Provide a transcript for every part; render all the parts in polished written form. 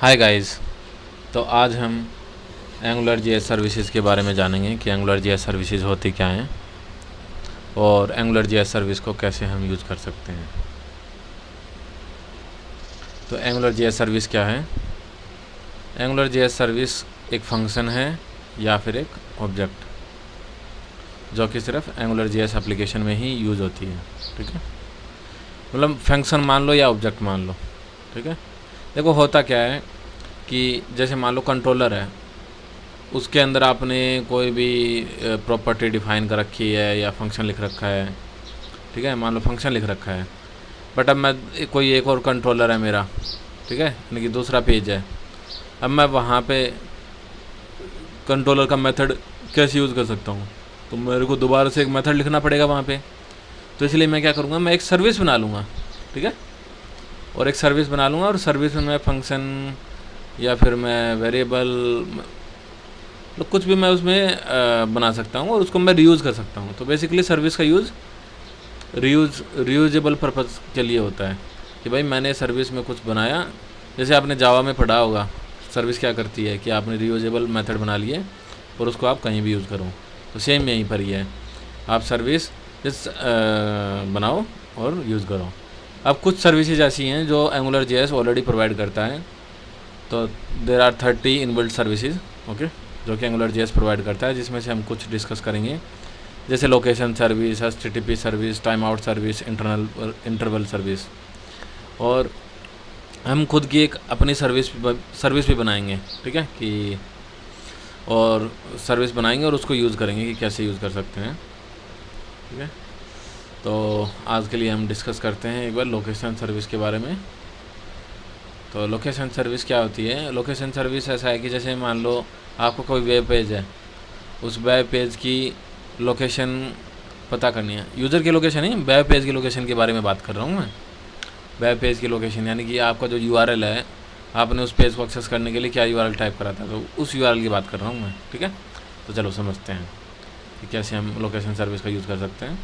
Hi guys. तो आज हम एंगुलर जेएस सर्विसेज के बारे में जानेंगे कि एंगुलर जेएस सर्विसेज होती क्या हैं और एंगुलर जेएस सर्विस को कैसे हम यूज़ कर सकते हैं। तो एंगुलर जेएस सर्विस क्या है? एंगुलर जेएस सर्विस एक फंक्शन है या फिर एक ऑब्जेक्ट जो कि सिर्फ एंगुलर जेएस एप्लीकेशन में ही यूज़ होती है। ठीक है, मतलब फंक्शन मान लो या ऑब्जेक्ट मान लो। ठीक है, देखो होता क्या है कि जैसे मान लो कंट्रोलर है, उसके अंदर आपने कोई भी प्रॉपर्टी डिफाइन कर रखी है या फंक्शन लिख रखा है। ठीक है, मान लो फंक्शन लिख रखा है, बट अब मैं कोई एक और कंट्रोलर है मेरा, ठीक है, यानी कि दूसरा पेज है। अब मैं वहाँ पे कंट्रोलर का मेथड कैसे यूज़ कर सकता हूँ? तो मेरे को दोबारा से एक मेथड लिखना पड़ेगा वहाँ पे। तो इसलिए मैं क्या करूँगा, मैं एक सर्विस बना लूँगा। ठीक है, और एक सर्विस बना लूँगा और सर्विस में मैं फंक्शन या फिर मैं वेरिएबल, तो कुछ भी मैं उसमें बना सकता हूँ और उसको मैं रीयूज़ कर सकता हूँ। तो बेसिकली सर्विस का यूज़ रीयूजेबल पर्पज़ के लिए होता है कि भाई मैंने सर्विस में कुछ बनाया। जैसे आपने जावा में पढ़ा होगा, सर्विस क्या करती है कि आपने रीयूजेबल मेथड बना लिए और उसको आप कहीं भी यूज़ करो। तो सेम यहीं पर ही है, आप सर्विस बनाओ और यूज़ करो। अब कुछ सर्विसेज ऐसी हैं जो एंगुलर जेएस ऑलरेडी प्रोवाइड करता है। तो there are 30 inbuilt services, okay, जो कि एंगुलर जेएस प्रोवाइड करता है, जिसमें से हम कुछ डिस्कस करेंगे। जैसे location service, HTTP service, time out service, interval service, और हम खुद की एक अपनी सर्विस भी बनाएंगे। ठीक है, कि और सर्विस बनाएंगे और उसको यूज़ करेंगे कि कैसे यूज़ कर सकते हैं। ठीक है, तो आज के लिए हम डिस्कस करते हैं एक बार लोकेशन सर्विस के बारे में। तो लोकेशन सर्विस क्या होती है? लोकेशन सर्विस ऐसा है कि जैसे मान लो आपको कोई वेब पेज है, उस वेब पेज की लोकेशन पता करनी है। यूज़र की लोकेशन ही, वेब पेज की लोकेशन के बारे में बात कर रहा हूँ मैं। वेब पेज की लोकेशन यानी कि आपका जो यूआरएल है, आपने उस पेज को एक्सेस करने के लिए क्या यूआरएल टाइप करा था, तो उस यूआरएल की बात कर रहा हूँ मैं। ठीक है, तो चलो समझते हैं कि कैसे हम लोकेशन सर्विस का यूज़ कर सकते हैं।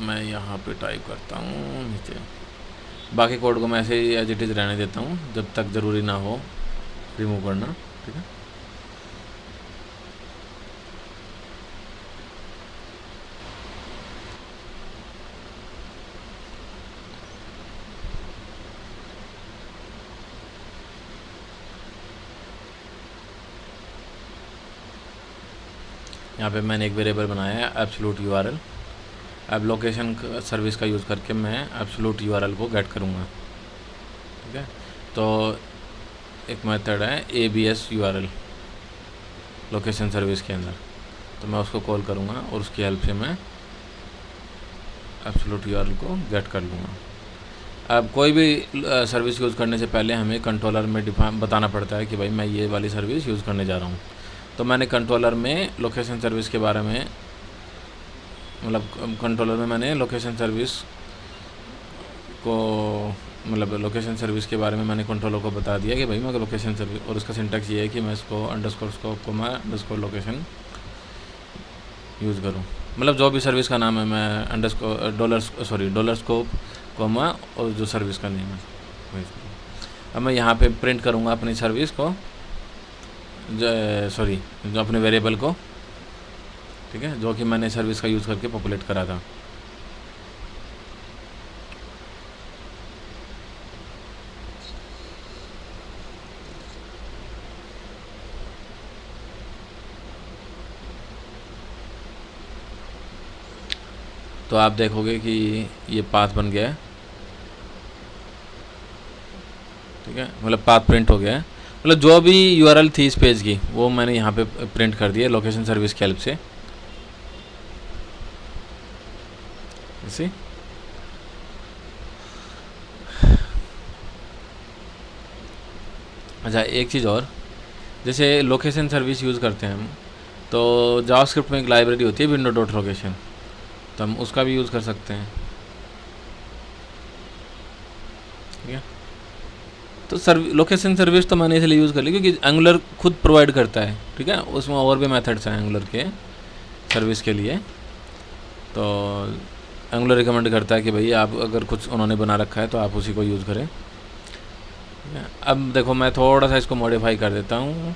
मैं यहाँ पे टाइप करता हूँ नीचे, बाकी कोड को मैं ऐसे ही एज इट इज़ रहने देता हूँ जब तक ज़रूरी ना हो रिमूव करना। ठीक है, यहाँ पे मैंने एक वेरिएबल बनाया है एब्सोल्यूट यूआरएल। अब लोकेशन सर्विस का यूज़ करके मैं एब्सोल्यूट यूआरएल को गेट करूँगा। ठीक है, तो एक मेथड है ABS URL लोकेशन सर्विस के अंदर, तो मैं उसको कॉल करूँगा और उसकी हेल्प से मैं एब्सोल्यूट यूआरएल को गेट कर लूँगा। अब कोई भी सर्विस यूज़ करने से पहले हमें कंट्रोलर में बताना पड़ता है कि भाई मैं ये वाली सर्विस यूज़ करने जा रहा हूँ। तो मैंने कंट्रोलर में लोकेशन सर्विस के बारे में, मतलब कंट्रोलर में मैंने लोकेशन सर्विस को, मतलब लोकेशन सर्विस के बारे में मैंने कंट्रोलर को बता दिया कि भाई मैं लोकेशन सर्विस, और उसका सिंटैक्स ये है कि मैं इसको अंडरस्कोर स्कोप को मैं अंडरस्कोर लोकेशन यूज़ करूँ। मतलब जो भी सर्विस का नाम है मैं अंडरस्कोर डॉलर स्कोप को मैं, और जो सर्विस का नेम है वही। अब मैं यहाँ पे प्रिंट करूँगा अपनी सर्विस को, जो अपने वेरिएबल को। ठीक है, जो कि मैंने सर्विस का यूज़ करके पॉपुलेट करा था। तो आप देखोगे कि ये पाथ बन गया है। ठीक है, मतलब पाथ प्रिंट हो गया है, मतलब जो भी यूआरएल थी इस पेज की वो मैंने यहाँ पे प्रिंट कर दिया लोकेशन सर्विस की हेल्प से। इसी अच्छा, एक चीज़ और, जैसे लोकेशन सर्विस यूज़ करते हैं हम, तो जावास्क्रिप्ट में एक लाइब्रेरी होती है विंडो डॉट लोकेशन, तो हम उसका भी यूज़ कर सकते हैं। ठीक है, तो लोकेशन सर्विस तो मैंने इसलिए यूज़ कर ली क्योंकि एंगुलर खुद प्रोवाइड करता है। ठीक है, उसमें और भी मेथड्स हैं एंगुलर के सर्विस के लिए। तो एंगुलर रिकमेंड करता है कि भाई आप अगर कुछ उन्होंने बना रखा है तो आप उसी को यूज़ करें। अब देखो मैं थोड़ा सा इसको मॉडिफाई कर देता हूँ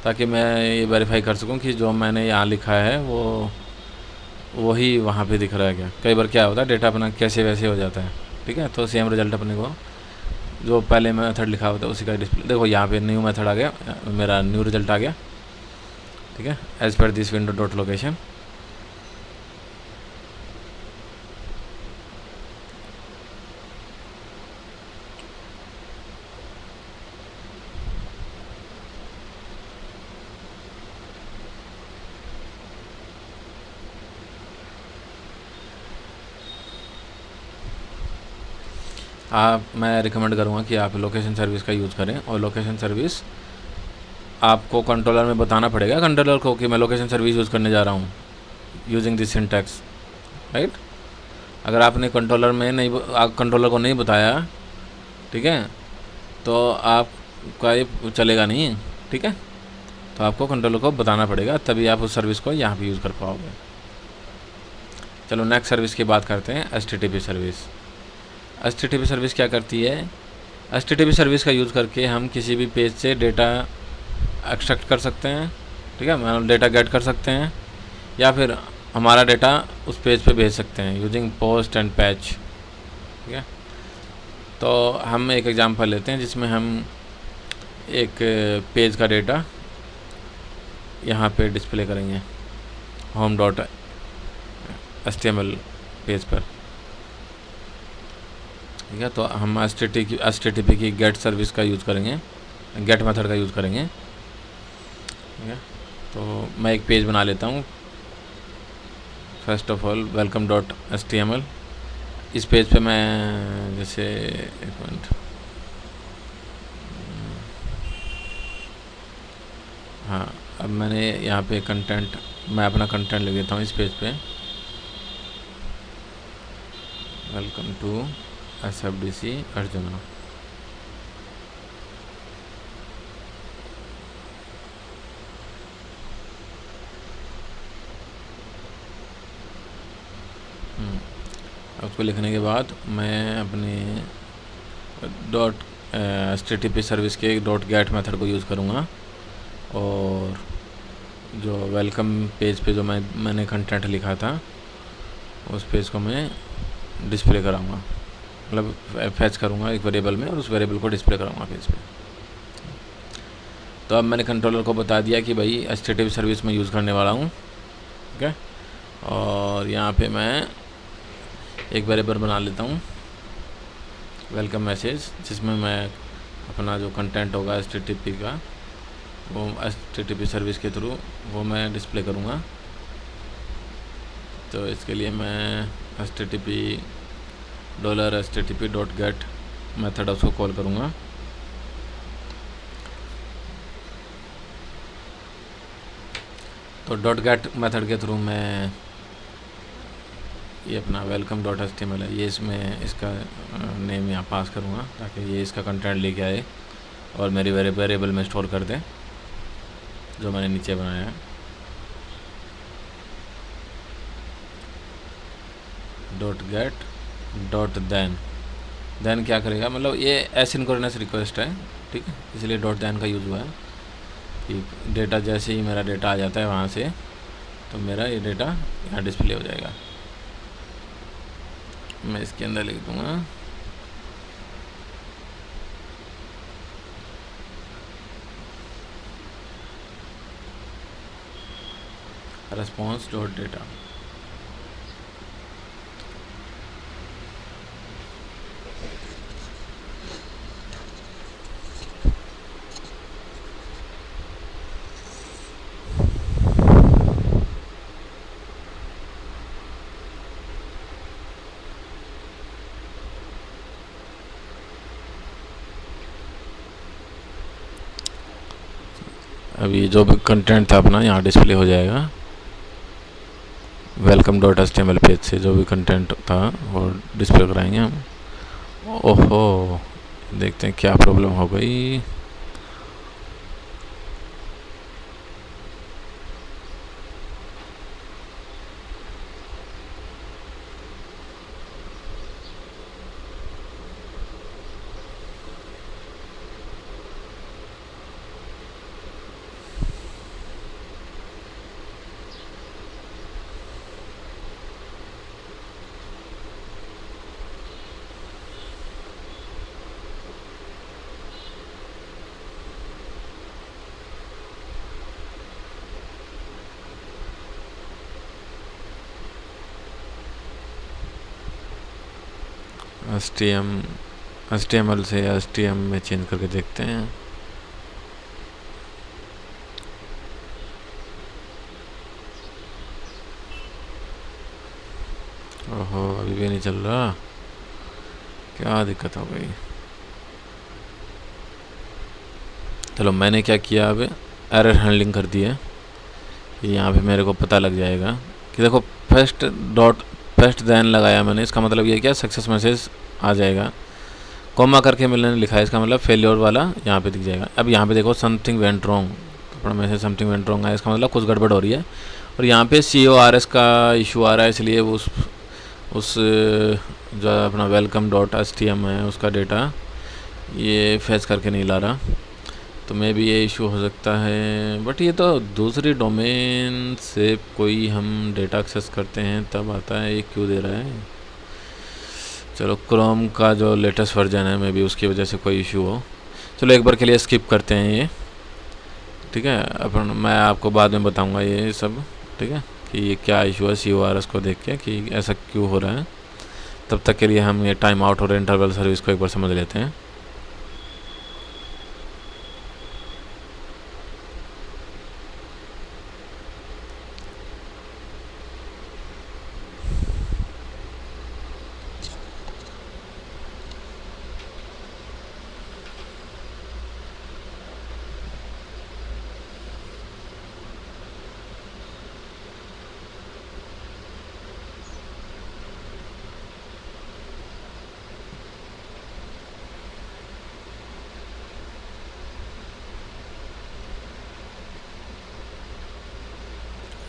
ताकि मैं ये वेरीफाई कर सकूँ कि जो मैंने यहाँ लिखा है वो वही वहाँ पे दिख रहा है क्या। कई बार क्या होता है डेटा अपना कैसे वैसे हो जाता है, ठीक है। तो सेम रिजल्ट अपने को जो पहले मेथड लिखा होता है उसी का डिस्प्ले, देखो यहाँ पे न्यू मेथड आ गया, मेरा न्यू रिजल्ट आ गया, ठीक है, एज पर दिस विंडो डॉट लोकेशन। मैं रिकमेंड करूँगा कि आप लोकेशन सर्विस का यूज़ करें। और लोकेशन सर्विस आपको कंट्रोलर में बताना पड़ेगा कंट्रोलर को कि मैं लोकेशन सर्विस यूज़ करने जा रहा हूँ यूजिंग दिस सिंटैक्स, राइट। अगर आपने कंट्रोलर में नहीं, कंट्रोलर को नहीं बताया, ठीक है, तो आपका ये चलेगा नहीं, ठीक है। तो आपको कंट्रोलर को बताना पड़ेगा, तभी आप उस सर्विस को यहाँ पे यूज़ कर पाओगे। चलो नेक्स्ट सर्विस की बात करते हैं, HTTP सर्विस। HTTP सर्विस क्या करती है? HTTP सर्विस का यूज़ करके हम किसी भी पेज से डेटा एक्सट्रैक्ट कर सकते हैं, ठीक है, मतलब डेटा गेट कर सकते हैं, या फिर हमारा डेटा उस पेज पे भेज सकते हैं यूजिंग पोस्ट एंड पैच, ठीक है। तो हम एक एग्जांपल लेते हैं जिसमें हम एक पेज का डेटा यहाँ पे डिस्प्ले करेंगे home.html पेज पर, ठीक है। तो हम HTTP की गेट सर्विस का यूज़ करेंगे, गेट मेथड का यूज़ करेंगे, ठीक है। तो मैं एक पेज बना लेता हूँ, फर्स्ट ऑफ ऑल welcome.html। इस पेज पे मैं जैसे एक मिनट, हाँ, अब मैंने यहाँ पे कंटेंट, मैं अपना कंटेंट लिख देता हूँ इस पेज पे, वेलकम टू SFDC अर्जुना। उसको लिखने के बाद मैं अपने HTTP सर्विस के .get मेथड को यूज़ करूँगा, और जो वेलकम पेज पे जो मैंने कंटेंट लिखा था उस पेज को मैं डिस्प्ले कराऊँगा, मतलब फैच करूँगा एक वेरिएबल में और उस वेरिएबल को डिस्प्ले कराऊँगा पेज पे। तो अब मैंने कंट्रोलर को बता दिया कि भाई HTTP सर्विस में यूज़ करने वाला हूँ, ठीक है। और यहाँ पे मैं एक वेरिएबल बना लेता हूँ वेलकम मैसेज, जिसमें मैं अपना जो कंटेंट होगा HTTP का वो HTTP सर्विस के थ्रू वो मैं डिस्प्ले करूँगा। तो इसके लिए मैं $HTTP.get मेथड उसको कॉल करूँगा। तो .get मेथड के थ्रू मैं ये अपना welcome.html है, ये इसमें इसका नेम यहाँ पास करूँगा ताकि ये इसका कंटेंट लेके आए और मेरी वेरिएबल में स्टोर कर दे जो मैंने नीचे बनाया है। .get then क्या करेगा, मतलब ये एसिंक्रोनस रिक्वेस्ट है, ठीक है, इसलिए .then का यूज़ हुआ है कि डेटा जैसे ही मेरा डेटा आ जाता है वहाँ से तो मेरा ये डेटा यहाँ डिस्प्ले हो जाएगा। मैं इसके अंदर लिख दूँगा response.data। अभी जो भी कंटेंट था अपना यहाँ डिस्प्ले हो जाएगा, welcome.html पेज से जो भी कंटेंट था वो डिस्प्ले कराएंगे हम। ओहो, देखते हैं क्या प्रॉब्लम हो गई। HTML से HTML में चेंज करके देखते हैं। ओहो, अभी भी नहीं चल रहा, क्या दिक्कत हो गई। चलो मैंने क्या किया, अब एरर हैंडलिंग कर दी है। यहाँ पे मेरे को पता लग जाएगा कि देखो फर्स्ट देन लगाया मैंने, इसका मतलब ये क्या, सक्सेस मैसेज आ जाएगा। कॉमा करके मैंने लिखा है, इसका मतलब फेलियर वाला यहाँ पे दिख जाएगा। अब यहाँ पे देखो समथिंग वेंट रॉन्ग, अपना मैसेज समथिंग वेंट रॉन्ग है, इसका मतलब कुछ गड़बड़ हो रही है। और यहाँ पे CORS का इशू आ रहा है, इसलिए उस जो अपना welcome.htm है उसका डेटा ये फेच करके नहीं ला रहा, तो मे भी ये इशू हो सकता है। बट ये तो दूसरी डोमेन से कोई हम डेटा एक्सेस करते हैं तब आता है, ये क्यों दे रहा है। चलो क्रोम का जो लेटेस्ट वर्जन है, मे भी उसकी वजह से कोई इशू हो। चलो एक बार के लिए स्किप करते हैं ये, ठीक है। अपन मैं आपको बाद में बताऊंगा ये सब, ठीक है, कि ये क्या इशू है CORS को देख के कि ऐसा क्यों हो रहा है। तब तक के लिए हम ये टाइम आउट और इंटरवल सर्विस को एक बार समझ लेते हैं।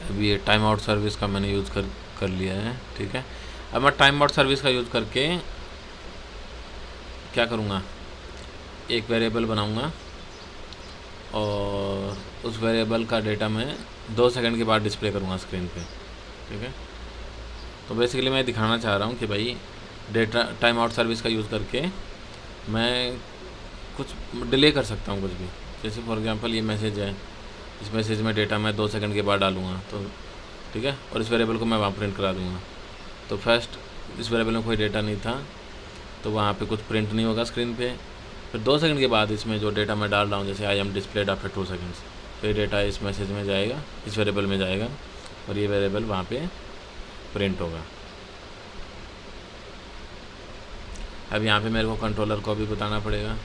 अभी ये टाइम आउट सर्विस का मैंने यूज़ कर लिया है, ठीक है। अब मैं टाइम आउट सर्विस का यूज़ करके क्या करूँगा, एक वेरिएबल बनाऊँगा और उस वेरिएबल का डेटा मैं 2 सेकंड के बाद डिस्प्ले करूँगा स्क्रीन पे, ठीक है। तो बेसिकली मैं दिखाना चाह रहा हूँ कि भाई डेटा टाइम आउट सर्विस का यूज़ करके मैं कुछ डिले कर सकता हूँ कुछ भी। जैसे फॉर एग्जांपल ये मैसेज है, इस मैसेज में डेटा मैं 2 सेकंड के बाद डालूँगा, तो ठीक है, और इस वेरिएबल को मैं वहाँ प्रिंट करा दूँगा। तो फर्स्ट इस वेरिएबल में कोई डेटा नहीं था, तो वहाँ पे कुछ प्रिंट नहीं होगा स्क्रीन पे। फिर 2 सेकंड के बाद इसमें जो डेटा मैं डाल रहा हूँ, जैसे I am displayed after 2 seconds, तो ये डेटा इस मैसेज में जाएगा, इस वेरिएबल में जाएगा और ये वेरिएबल वहाँ पे प्रिंट होगा। अब यहाँ पे मेरे को कंट्रोलर को भी बताना पड़ेगा,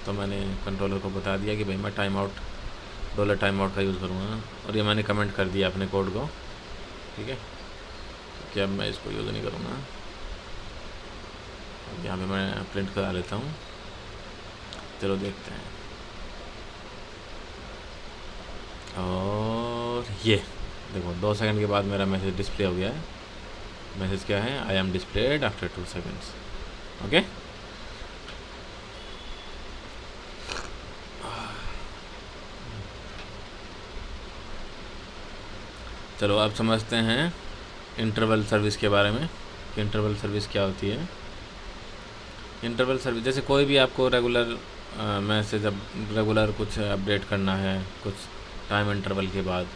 तो मैंने कंट्रोलर को बता दिया कि भाई मैं टाइम आउट $टाइम आउट का यूज़ करूँगा, और ये मैंने कमेंट कर दिया अपने कोड को, ठीक है, कि अब मैं इसको यूज़ नहीं करूँगा। यहाँ पे मैं प्रिंट करा लेता हूँ, चलो देखते हैं। और ये देखो 2 सेकंड के बाद मेरा मैसेज डिस्प्ले हो गया है। मैसेज क्या है, I am displayed after 2 seconds, okay. चलो अब समझते हैं इंटरवल सर्विस के बारे में कि इंटरवल सर्विस क्या होती है। इंटरवल सर्विस जैसे कोई भी आपको रेगुलर मैसेज अब रेगुलर कुछ अपडेट करना है कुछ टाइम इंटरवल के बाद,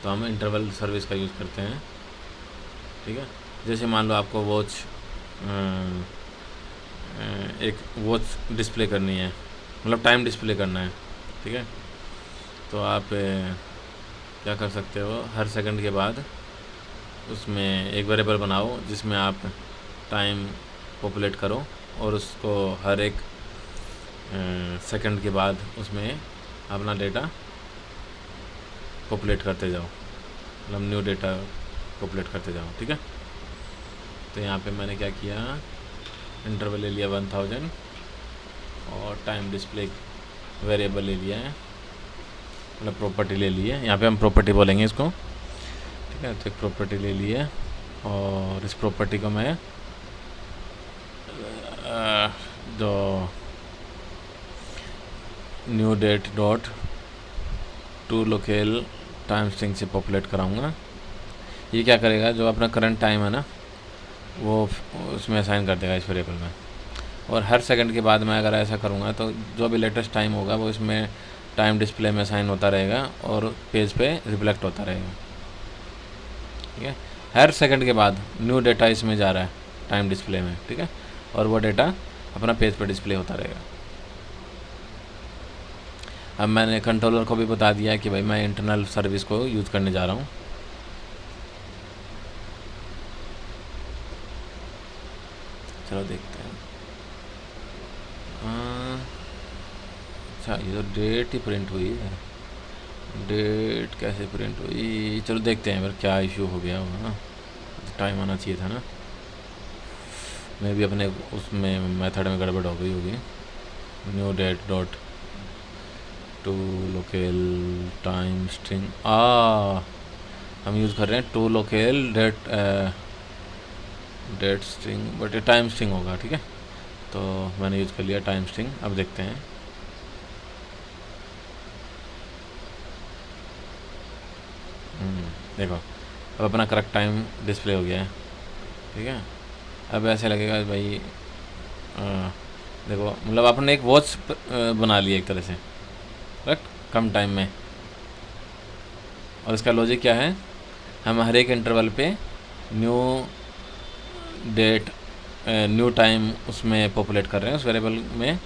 तो हम इंटरवल सर्विस का यूज़ करते हैं, ठीक है। जैसे मान लो आपको एक वॉच डिस्प्ले करनी है, मतलब टाइम डिस्प्ले करना है, ठीक है। तो आप क्या कर सकते हो, हर सेकंड के बाद उसमें एक वेरिएबल बनाओ जिसमें आप टाइम पॉपुलेट करो, और उसको हर एक सेकंड के बाद उसमें अपना डेटा पॉपुलेट करते जाओ, मतलब न्यू डेटा पॉपुलेट करते जाओ, ठीक है। तो यहाँ पे मैंने क्या किया, इंटरवल ले लिया 1000 और टाइम डिस्प्ले वेरिएबल ले लिया है, मतलब प्रॉपर्टी ले ली है, यहाँ पे हम प्रॉपर्टी बोलेंगे इसको, ठीक है। तो एक प्रॉपर्टी ले ली है और इस प्रॉपर्टी को मैं जो new date dot to local time string से पॉपुलेट कराऊंगा। ये क्या करेगा, जो अपना करंट टाइम है ना वो उसमें असाइन कर देगा इस वेरिएबल में, और हर सेकंड के बाद मैं अगर ऐसा करूँगा तो जो भी लेटेस्ट टाइम होगा वो इसमें टाइम डिस्प्ले में असाइन होता रहेगा और पेज पे रिफ्लेक्ट होता रहेगा, ठीक है। हर सेकंड के बाद न्यू डेटा इसमें जा रहा है टाइम डिस्प्ले में, ठीक है। और वो डेटा अपना पेज पर डिस्प्ले होता रहेगा। अब मैंने कंट्रोलर को भी बता दिया कि भाई मैं इंटरनल सर्विस को यूज़ करने जा रहा हूँ। चलो देखते हैं। अच्छा, ये तो डेट ही प्रिंट हुई है। डेट कैसे प्रिंट हुई, चलो देखते हैं फिर क्या इशू हो गया होगा ना। टाइम आना चाहिए था ना, मैं भी अपने उसमें मेथड में गड़बड़ हो गई होगी। New date dot to local time string, हम यूज़ कर रहे हैं to local date string, but ये टाइम स्ट्रिंग होगा। ठीक है, तो मैंने यूज़ कर लिया टाइम स्ट्रिंग। अब देखते हैं। देखो, अब अपना करेक्ट टाइम डिस्प्ले हो गया है। ठीक है, अब ऐसे लगेगा भाई देखो, मतलब आपने एक वॉच बना लिया एक तरह से, करेक्ट, कम टाइम में। और इसका लॉजिक क्या है, हम हर एक इंटरवल पे न्यू डेट न्यू टाइम उसमें पॉपुलेट कर रहे हैं उस वेरिएबल में,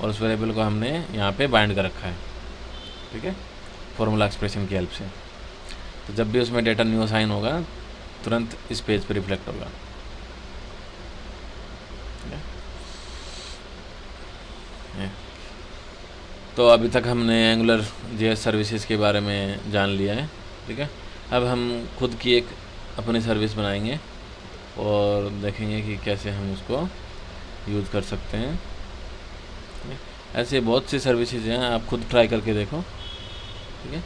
और उस वेरिएबल को हमने यहाँ पे बाइंड कर रखा है। ठीक है, फॉर्मूला एक्सप्रेशन की हेल्प से। तो जब भी उसमें डेटा न्यू असाइन होगा तुरंत इस पेज पे रिफ्लेक्ट होगा। तो अभी तक हमने एंगुलर JS सर्विसेज के बारे में जान लिया है। ठीक है, अब हम खुद की एक अपनी सर्विस बनाएंगे और देखेंगे कि कैसे हम उसको यूज़ कर सकते हैं। ऐसे बहुत सी सर्विसेज हैं, आप खुद ट्राई करके देखो। ठीक है,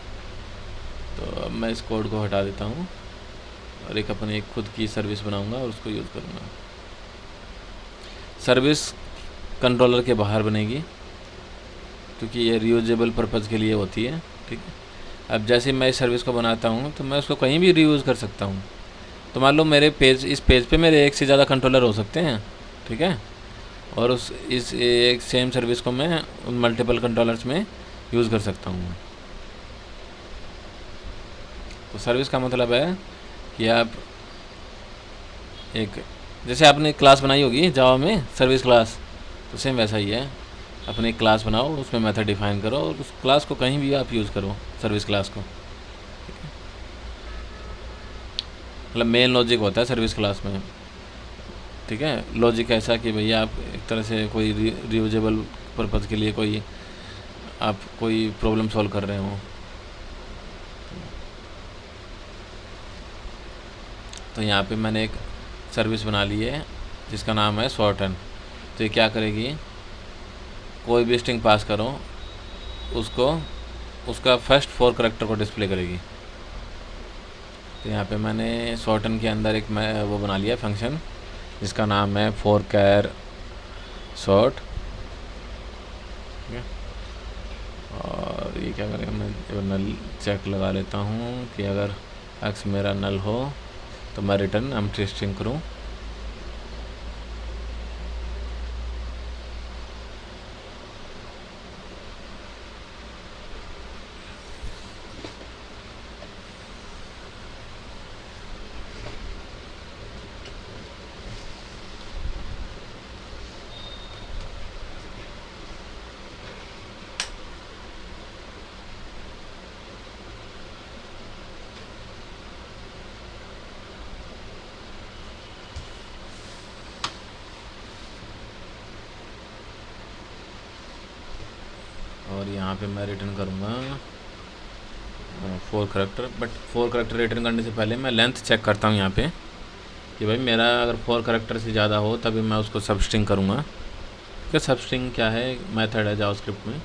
तो अब मैं इस कोड को हटा देता हूँ और एक अपनी एक खुद की सर्विस बनाऊंगा और उसको यूज़ करूँगा। सर्विस कंट्रोलर के बाहर बनेगी क्योंकि ये रीयूजेबल पर्पज़ के लिए होती है। ठीक है, अब जैसे मैं इस सर्विस को बनाता हूँ तो मैं उसको कहीं भी रीयूज़ कर सकता हूँ। तो मान लो मेरे इस पेज पे मेरे एक से ज़्यादा कंट्रोलर हो सकते हैं। ठीक है, और इस एक सेम सर्विस को मैं उन मल्टीपल कंट्रोलर्स में यूज़ कर सकता हूँ। तो सर्विस का मतलब है कि आप एक, जैसे आपने क्लास बनाई होगी जावा में सर्विस क्लास, तो सेम वैसा ही है। अपनी एक क्लास बनाओ, उसमें मेथड डिफाइन करो और उस क्लास को कहीं भी आप यूज़ करो, सर्विस क्लास को। मतलब मेन लॉजिक होता है सर्विस क्लास में। ठीक है, लॉजिक ऐसा कि भैया आप एक तरह से कोई रीयूजेबल पर्पज़ के लिए आप कोई प्रॉब्लम सॉल्व कर रहे हो। तो यहाँ पे मैंने एक सर्विस बना ली है जिसका नाम है सॉर्टन। तो ये क्या करेगी, कोई भी स्ट्रिंग पास करो उसको उसका फर्स्ट 4 करैक्टर को डिस्प्ले करेगी। तो यहाँ पे मैंने सॉर्टन के अंदर एक मैं वो बना लिया फंक्शन जिसका नाम है for_char sort। और ये क्या करेगा, मैं नल चेक लगा लेता हूँ कि अगर x मेरा नल हो तो मैं रिटर्न एम्प्टी स्ट्रिंग करूँ। और यहाँ पे मैं रिटर्न करूँगा 4 करैक्टर, बट 4 करैक्टर रिटर्न करने से पहले मैं लेंथ चेक करता हूँ यहाँ पे कि भाई मेरा अगर 4 करैक्टर से ज़्यादा हो तभी मैं उसको सब स्ट्रिंग करूँगा। कि सब स्ट्रिंग क्या है, मेथड है जावास्क्रिप्ट में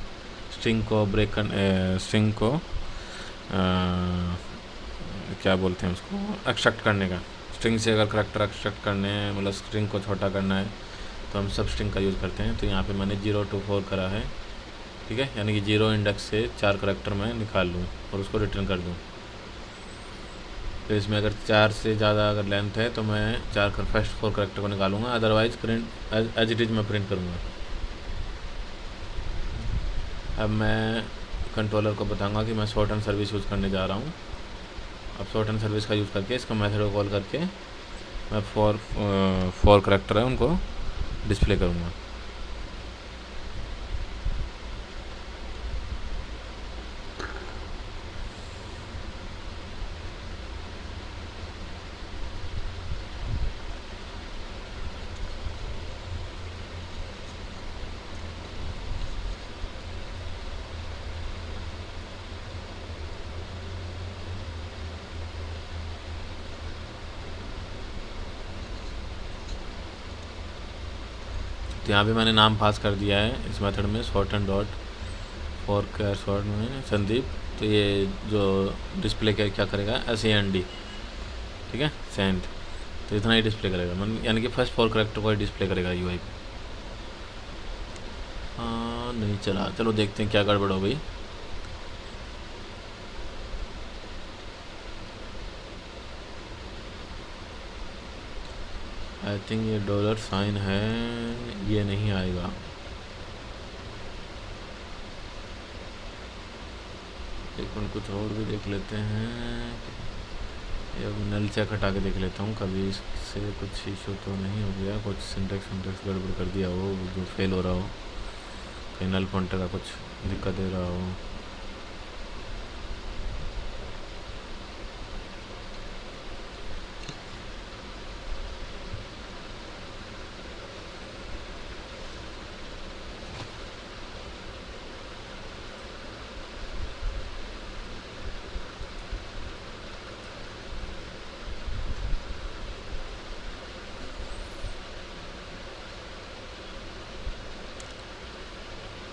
स्ट्रिंग को ब्रेक कर स्ट्रिंग को क्या बोलते हैं उसको, एक्सट्रैक्ट करने का। स्ट्रिंग से अगर करैक्टर एक्सट्रैक्ट करने हैं, मतलब स्ट्रिंग को छोटा करना है तो हम सब स्ट्रिंग का यूज़ करते हैं। तो यहाँ पे मैंने 0 to 4 करा है। ठीक है, यानी कि 0 इंडेक्स से 4 करैक्टर मैं निकाल लूँ और उसको रिटर्न कर दूँ। तो इसमें अगर 4 से ज़्यादा अगर लेंथ है तो मैं फर्स्ट 4 करैक्टर को निकालूंगा, otherwise print as it is मैं प्रिंट करूँगा। अब मैं कंट्रोलर को बताऊँगा कि मैं सॉर्टन सर्विस यूज़ करने जा रहा हूँ। अब सॉर्टन सर्विस का यूज़ करके इसका मेथड को कॉल करके मैं 4 करैक्टर है उनको डिस्प्ले करूँगा। तो यहाँ पे मैंने नाम पास कर दिया है इस मेथड में, short and dot for char short में संदीप। तो ये जो डिस्प्ले क्या करेगा, SAND, ठीक है, सेंड। तो इतना ही डिस्प्ले करेगा, मतलब यानी कि फर्स्ट 4 करेक्टर को ही डिस्प्ले करेगा UI पे। हाँ नहीं चला, चलो देखते हैं क्या गड़बड़ हो गई। आई थिंक ये डॉलर साइन है, ये नहीं आएगा। एक मिनट कुछ और भी देख लेते हैं। ये अब नल चेक हटा के देख लेता हूँ, कभी इससे कुछ इशू तो नहीं हो गया, कुछ सिंटेक्स गड़बड़ कर दिया हो जो फेल हो रहा हो, कहीं नल पॉइंटर का कुछ दिक्कत दे रहा हो।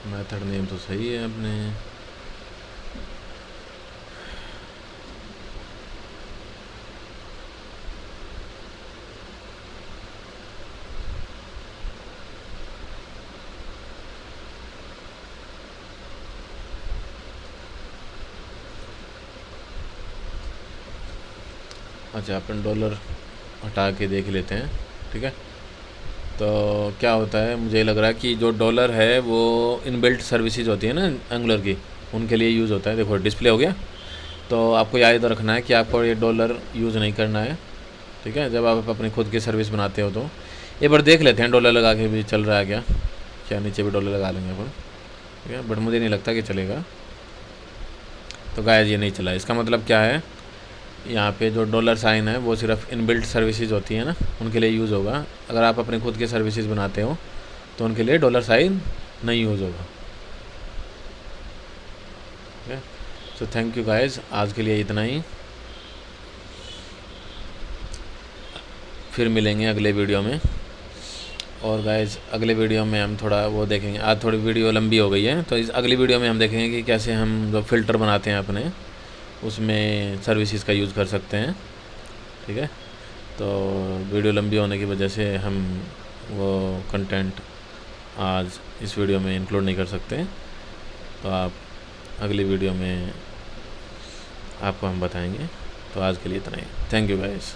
मेथड नेम तो सही है अपने। अच्छा अपन डॉलर हटा के देख लेते हैं, ठीक है। तो क्या होता है, मुझे लग रहा है कि जो डॉलर है वो इनबिल्ट सर्विसेज होती है ना एंगुलर की, उनके लिए यूज़ होता है। देखो डिस्प्ले हो गया। तो आपको याद रखना है कि आपको ये डॉलर यूज़ नहीं करना है, ठीक है। जब आप अपनी खुद की सर्विस बनाते हो तो एक बार देख लेते हैं डॉलर लगा के भी चल रहा है क्या, क्या नीचे भी डॉलर लगा लेंगे अपन, ठीक है। बट मुझे नहीं लगता कि चलेगा। तो गाइस ये नहीं चला, इसका मतलब क्या है, यहाँ पे जो डॉलर साइन है वो सिर्फ इनबिल्ट सर्विसेज होती है ना, उनके लिए यूज़ होगा। अगर आप अपने खुद के सर्विसेज बनाते हो तो उनके लिए डॉलर साइन नहीं यूज़ होगा, ठीक है। सो थैंक यू गाइस, आज के लिए इतना ही। फिर मिलेंगे अगले वीडियो में। और गाइस अगले वीडियो में हम थोड़ा वो देखेंगे, आज थोड़ी वीडियो लंबी हो गई है, तो इस अगली वीडियो में हम देखेंगे कि कैसे हम जो फ़िल्टर बनाते हैं अपने उसमें सर्विसेज का यूज़ कर सकते हैं, ठीक है। तो वीडियो लंबी होने की वजह से हम वो कंटेंट आज इस वीडियो में इंक्लूड नहीं कर सकते। तो आप अगली वीडियो में आपको हम बताएंगे। तो आज के लिए इतना ही, थैंक यू गाइस।